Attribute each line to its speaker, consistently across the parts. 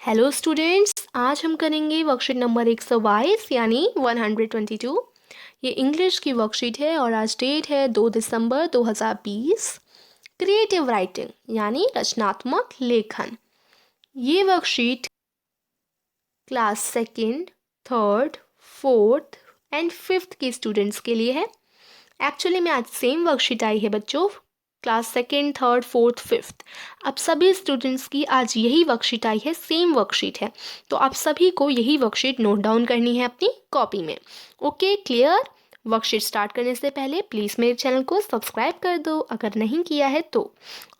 Speaker 1: Hello students, आज हम करेंगे वर्कशीट नंबर 122 यानी 122। ये इंग्लिश की वर्कशीट है और आज डेट है 2 दिसंबर 2020। क्रिएटिव राइटिंग यानी रचनात्मक लेखन। ये worksheet class second, third, fourth and fifth के स्टूडेंट्स के लिए है। एक्चुअली में आज सेम वर्कशीट आई है बच्चों, class second, third, fourth, fifth. अब सभी स्टूडेंट्स की आज यही वर्कशीट आई है, सेम वर्कशीट है। तो आप सभी को यही वर्कशीट नोट डाउन करनी है अपनी कॉपी में। Okay, clear. वर्कशीट स्टार्ट करने से पहले प्लीज़ मेरे चैनल को सब्सक्राइब कर दो अगर नहीं किया है तो,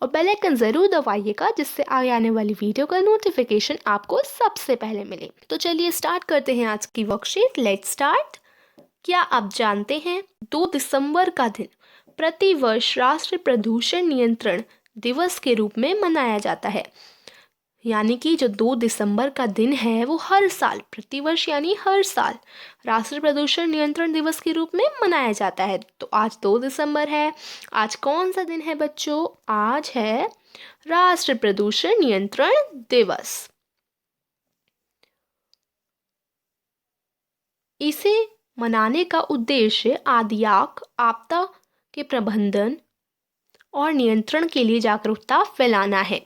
Speaker 1: और बेल आइकन ज़रूर दबाइएगा जिससे आगे आने वाली वीडियो का नोटिफिकेशन आपको सबसे पहले मिले। तो चलिए स्टार्ट करते हैं आज की वर्कशीट। Let's start. क्या आप जानते हैं 2 दिसंबर का दिन प्रतिवर्ष राष्ट्रीय प्रदूषण नियंत्रण दिवस के रूप में मनाया जाता है। यानी कि जो 2 दिसंबर का दिन है वो हर साल, प्रतिवर्ष यानी हर साल, राष्ट्रीय प्रदूषण नियंत्रण दिवस के रूप में मनाया जाता है। तो आज 2 दिसंबर है। आज कौन सा दिन है बच्चों? आज है राष्ट्रीय प्रदूषण नियंत्रण दिवस। इसे मनाने का उद्देश्य आदियाक आपदा के प्रबंधन और नियंत्रण के लिए जागरूकता फैलाना है।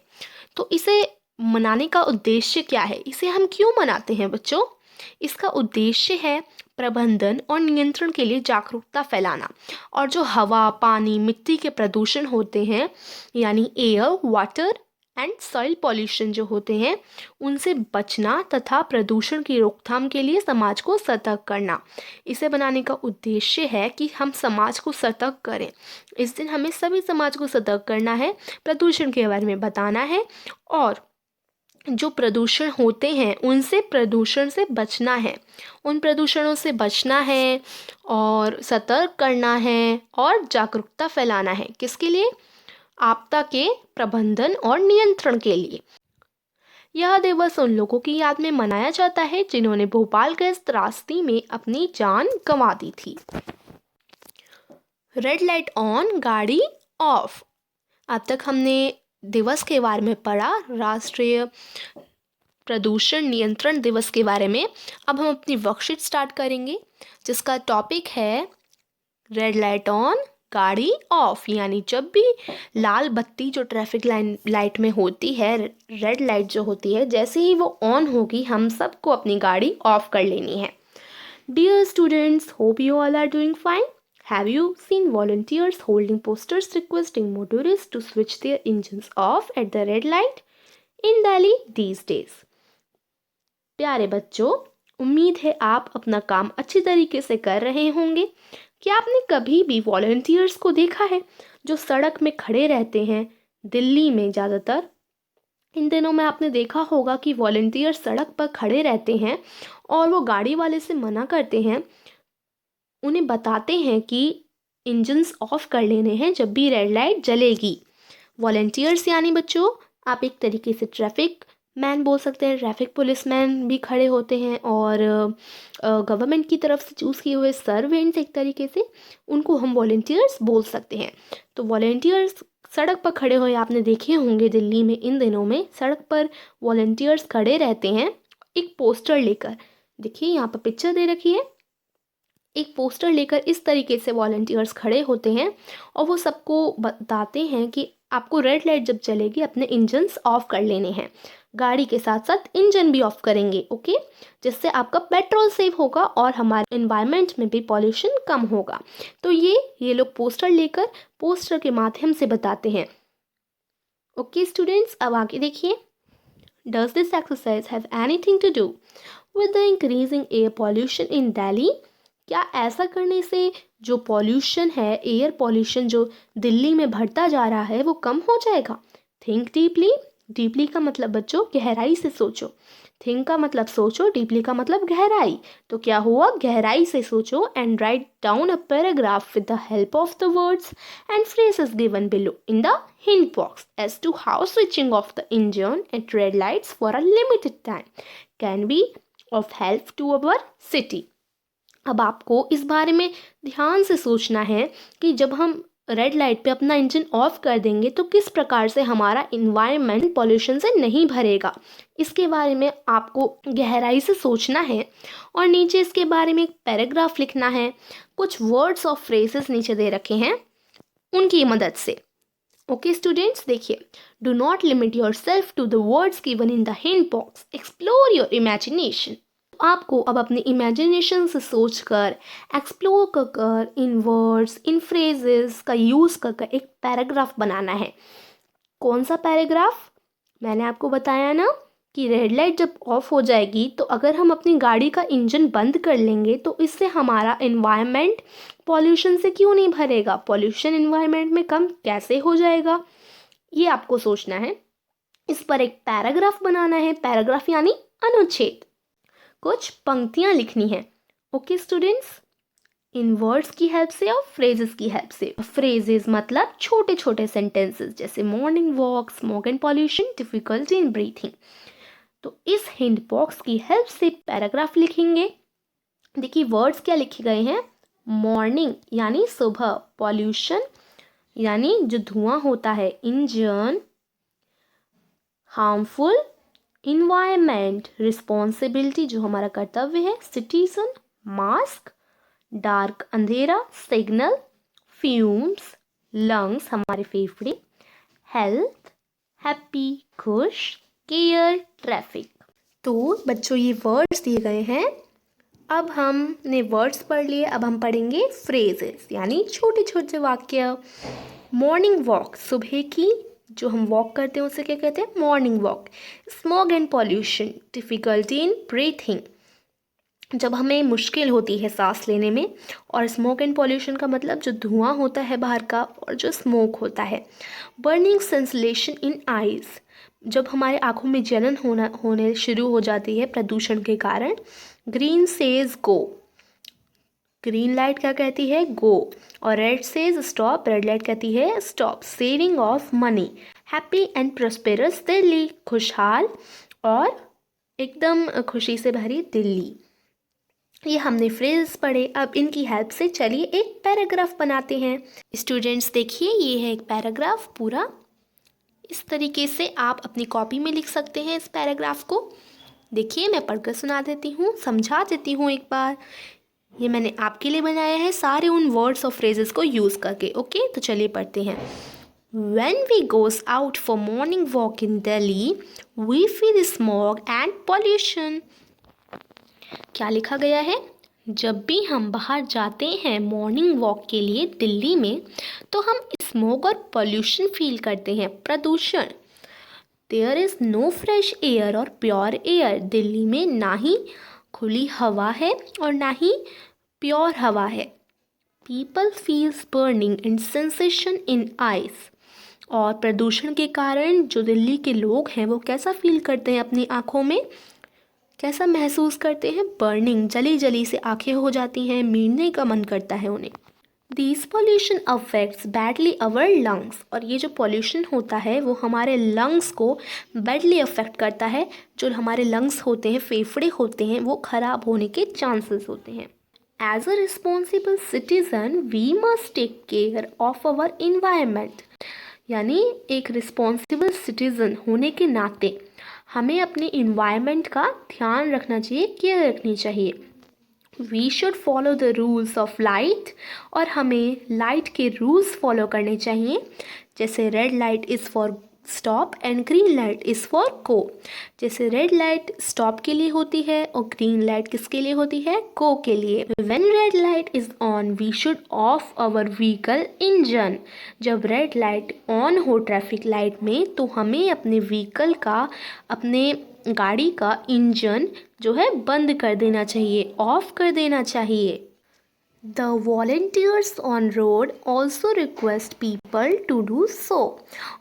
Speaker 1: तो इसे मनाने का उद्देश्य क्या है? इसे हम क्यों मनाते हैं बच्चों? इसका उद्देश्य है प्रबंधन और नियंत्रण के लिए जागरूकता फैलाना, और जो हवा, पानी, मिट्टी के प्रदूषण होते हैं यानी air, water and soil pollution जो होते हैं उनसे बचना तथा प्रदूषण की रोकथाम के लिए समाज को सतर्क करना। इसे बनाने का उद्देश्य है कि हम समाज को सतर्क करें। इस दिन हमें सभी समाज को सतर्क करना है, प्रदूषण के बारे में बताना है, और जो प्रदूषण होते हैं उनसे, प्रदूषण से बचना है, उन प्रदूषणों से बचना है और सतर्क करना है और जागरूकता फैलाना है। किसके लिए? आपदा के प्रबंधन और नियंत्रण के लिए। यह दिवस उन लोगों की याद में मनाया जाता है जिन्होंने भोपाल गैस त्रासदी में अपनी जान गंवा दी थी। रेड लाइट ऑन, गाड़ी ऑफ। अब तक हमने दिवस के बारे में पढ़ा, राष्ट्रीय प्रदूषण नियंत्रण दिवस के बारे में। अब हम अपनी वर्कशीट स्टार्ट करेंगे जिसका टॉपिक है रेड लाइट ऑन, गाड़ी ऑफ। यानी जब भी लाल बत्ती जो ट्रैफिक लाइट में होती है, रेड लाइट जो होती है, जैसे ही वो ऑन होगी हम सबको अपनी गाड़ी ऑफ कर लेनी है। Dear students, hope you all are doing fine. Have you seen volunteers holding posters requesting motorists to switch their engines off at the red light in Delhi these days? प्यारे बच्चों, उम्मीद है आप अपना काम अच्छी तरीके से कर रहे होंगे। क्या आपने कभी भी वॉलंटियर्स को देखा है जो सड़क में खड़े रहते हैं? दिल्ली में ज़्यादातर इन दिनों में आपने देखा होगा कि वॉलंटियर सड़क पर खड़े रहते हैं और वो गाड़ी वाले से मना करते हैं, उन्हें बताते हैं कि इंजन्स ऑफ कर लेने हैं जब भी रेड लाइट जलेगी। वॉलंटियर्स यानी बच्चों आप एक तरीके से ट्रैफिक मैन बोल सकते हैं, ट्रैफिक पुलिस मैन भी खड़े होते हैं, और गवर्नमेंट की तरफ से चूज़ किए हुए सर्वेंट्स, एक तरीके से उनको हम वॉलंटियर्स बोल सकते हैं। तो वॉलंटियर्स सड़क पर खड़े हुए आपने देखे होंगे, दिल्ली में इन दिनों में सड़क पर वॉलंटियर्स खड़े रहते हैं एक पोस्टर लेकर। देखिए यहाँ पर पिक्चर दे रखी है, एक पोस्टर लेकर इस तरीके से वॉलंटियर्स खड़े होते हैं और वो सबको बताते हैं कि आपको रेड लाइट जब चलेगी अपने इंजन्स ऑफ कर लेने हैं। गाड़ी के साथ साथ इंजन भी ऑफ करेंगे, ओके, जिससे आपका पेट्रोल सेव होगा और हमारे एनवायरनमेंट में भी पॉल्यूशन कम होगा। तो ये लोग पोस्टर लेकर, पोस्टर के माध्यम से बताते हैं। ओके स्टूडेंट्स, अब आगे देखिए। Does this exercise have anything to do with the increasing air pollution in Delhi? क्या ऐसा करने से जो पॉल्यूशन है, एयर पॉल्यूशन जो दिल्ली में बढ़ता जा रहा है, वो कम हो जाएगा? Think deeply. डीपली का मतलब बच्चों गहराई से सोचो। थिंक का मतलब सोचो, डीपली का मतलब गहराई। तो क्या हुआ? गहराई से सोचो and write down a paragraph with the help of the words and phrases given below in the hint box as to how switching off the engine at red lights for a limited time can be of help to our city. अब आपको इस बारे में ध्यान से सोचना है कि जब हम रेड लाइट पे अपना इंजन ऑफ कर देंगे तो किस प्रकार से हमारा इन्वायरमेंट पॉल्यूशन से नहीं भरेगा, इसके बारे में आपको गहराई से सोचना है। और नीचे इसके बारे में एक पैराग्राफ लिखना है। कुछ वर्ड्स और फ्रेजेस नीचे दे रखे हैं उनकी मदद से। ओके स्टूडेंट्स, देखिए, do not limit yourself to the words given in the hint box, explore your imagination. आपको अब अपने इमेजिनेशन से सोचकर, एक्सप्लोर कर कर इन वर्ड्स, इन फ्रेजेस का यूज़ कर कर एक पैराग्राफ बनाना है। कौन सा पैराग्राफ? मैंने आपको बताया ना कि रेड लाइट जब ऑफ हो जाएगी तो अगर हम अपनी गाड़ी का इंजन बंद कर लेंगे तो इससे हमारा एनवायरनमेंट पॉल्यूशन से क्यों नहीं भरेगा, पॉल्यूशन एनवायरनमेंट में कम कैसे हो जाएगा, ये आपको सोचना है। इस पर एक पैराग्राफ बनाना है। पैराग्राफ यानी अनुच्छेद। कुछ पंक्तियाँ लिखनी है। ओके स्टूडेंट्स, इन वर्ड्स की हेल्प से और फ्रेजेस की हेल्प से। फ्रेजेस मतलब छोटे छोटे सेंटेंसेस, जैसे morning walk, smoke and pollution, difficulty in breathing. तो इस हिंट बॉक्स की हेल्प से पैराग्राफ लिखेंगे। देखिए वर्ड्स क्या लिखे गए हैं। मॉर्निंग यानी सुबह, पॉल्यूशन यानी जो धुआं होता है, इंजन, हार्मफुल, इन्वायरमेंट, रिस्पॉन्सिबिलिटी जो हमारा कर्तव्य है, सिटीजन, मास्क, डार्क अंधेरा, सिग्नल, फ्यूम्स, लंग्स हमारे फेफड़े, हेल्थ, हैप्पी खुश, केयर, ट्रैफिक। तो बच्चों ये वर्ड्स दिए गए हैं। अब हमने वर्ड्स पढ़ लिए, अब हम पढ़ेंगे फ्रेजेस यानी छोटे छोटे वाक्य। मॉर्निंग वॉक, सुबह की जो हम वॉक करते हैं उसे क्या कहते हैं, morning walk. Smoke and pollution, difficulty in breathing, जब हमें मुश्किल होती है सांस लेने में। और स्मोक एंड पॉल्यूशन का मतलब जो धुआं होता है बाहर का और जो स्मोक होता है। बर्निंग सेंसेशन इन आइज़, जब हमारे आँखों में जलन होने शुरू हो जाती है प्रदूषण के कारण। ग्रीन सेज गो, ग्रीन लाइट क्या कहती है, गो। और red says stop, red light कहती है stop. Saving of money, happy and prosperous Delhi, खुशहाल और एकदम खुशी से भरी दिल्ली। ये हमने फ्रेज पढ़े। अब इनकी हेल्प से चलिए एक पैराग्राफ बनाते हैं। स्टूडेंट्स देखिए, ये है एक पैराग्राफ पूरा। इस तरीके से आप अपनी कॉपी में लिख सकते हैं इस पैराग्राफ को। देखिए मैं पढ़कर सुना देती हूँ, समझा देती हूँ एक बार। ये मैंने आपके लिए बनाया है सारे उन वर्ड्स और फ्रेजेस को यूज़ करके। ओके, तो चलिए पढ़ते हैं। When we goes out for morning walk in Delhi, we feel smog and pollution. क्या लिखा गया है? जब भी हम बाहर जाते हैं मॉर्निंग वॉक के लिए दिल्ली में तो हम स्मोक और पोल्यूशन फील करते हैं, प्रदूषण। There is no fresh air और प्योर एयर, दिल्ली में ना ही खुली हवा है और ना ही प्योर हवा है। People feels burning and sensation in eyes, और प्रदूषण के कारण जो दिल्ली के लोग हैं वो कैसा फील करते हैं अपनी आँखों में, कैसा महसूस करते हैं, बर्निंग, जली जली से आंखें हो जाती हैं, मीड़ने का मन करता है उन्हें। This pollution affects badly our lungs, और ये जो पॉल्यूशन होता है वो हमारे लंग्स को बैडली अफेक्ट करता है। जो हमारे लंग्स होते हैं, फेफड़े होते हैं, वो खराब होने के चांसेस होते हैं। As a responsible citizen we must take care of our environment, यानी एक रिस्पॉन्सिबल सिटीजन होने के नाते हमें अपने इन्वायरमेंट का ध्यान रखना चाहिए, केयर रखनी चाहिए। We should follow the rules of light, और हमें लाइट के रूल्स फॉलो करने चाहिए। जैसे red light is for stop and green light is for go. जैसे रेड लाइट स्टॉप के लिए होती है और ग्रीन लाइट किसके लिए होती है, गो के लिए। When red light is on we should off our vehicle engine, जब रेड लाइट ऑन हो ट्रैफिक लाइट में तो हमें अपने व्हीकल का, अपने गाड़ी का इंजन जो है बंद कर देना चाहिए, ऑफ कर देना चाहिए। The volunteers on road also request people to do so,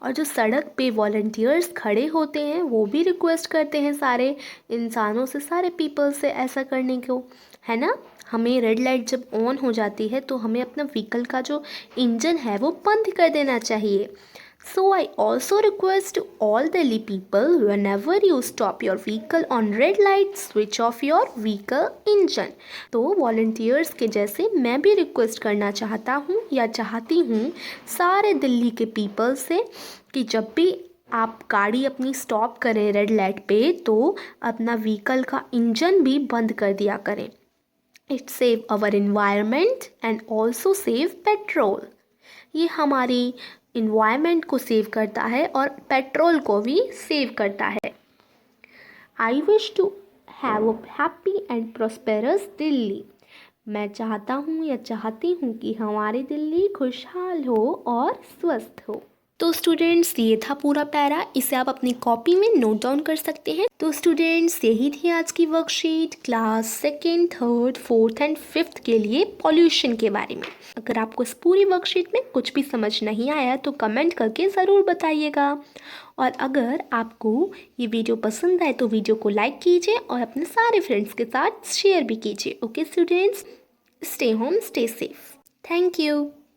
Speaker 1: और जो सड़क पे वॉल्टियर्स खड़े होते हैं वो भी रिक्वेस्ट करते हैं सारे इंसानों से, सारे पीपल से ऐसा करने को, है ना। हमें रेड लाइट जब ऑन हो जाती है तो हमें अपना व्हीकल का जो इंजन है वो बंद कर देना चाहिए। So I also request all Delhi people, whenever you stop your vehicle on red light, switch off your vehicle engine. तो वॉलंटियर्स के जैसे मैं भी रिक्वेस्ट करना चाहता हूँ या चाहती हूँ सारे दिल्ली के पीपल से कि जब भी आप गाड़ी अपनी स्टॉप करें रेड लाइट पे तो अपना व्हीकल का इंजन भी बंद कर दिया करें. It save our environment and also save petrol. ये हमारी इन्वायरमेंट को सेव करता है और पेट्रोल को भी सेव करता है. I wish to have a happy and prosperous Delhi. मैं चाहता हूँ या चाहती हूँ कि हमारी दिल्ली खुशहाल हो और स्वस्थ हो. तो स्टूडेंट्स ये था पूरा पैरा, इसे आप अपनी कॉपी में नोट डाउन कर सकते हैं. तो स्टूडेंट्स यही थी आज की worksheet class 2nd, 3rd, 4th and 5th के लिए पॉल्यूशन के बारे में. अगर आपको इस पूरी वर्कशीट में कुछ भी समझ नहीं आया तो कमेंट करके ज़रूर बताइएगा. और अगर आपको ये वीडियो पसंद आए तो वीडियो को लाइक कीजिए और अपने सारे फ्रेंड्स के साथ शेयर भी कीजिए. Okay students, stay home, stay safe. Thank you.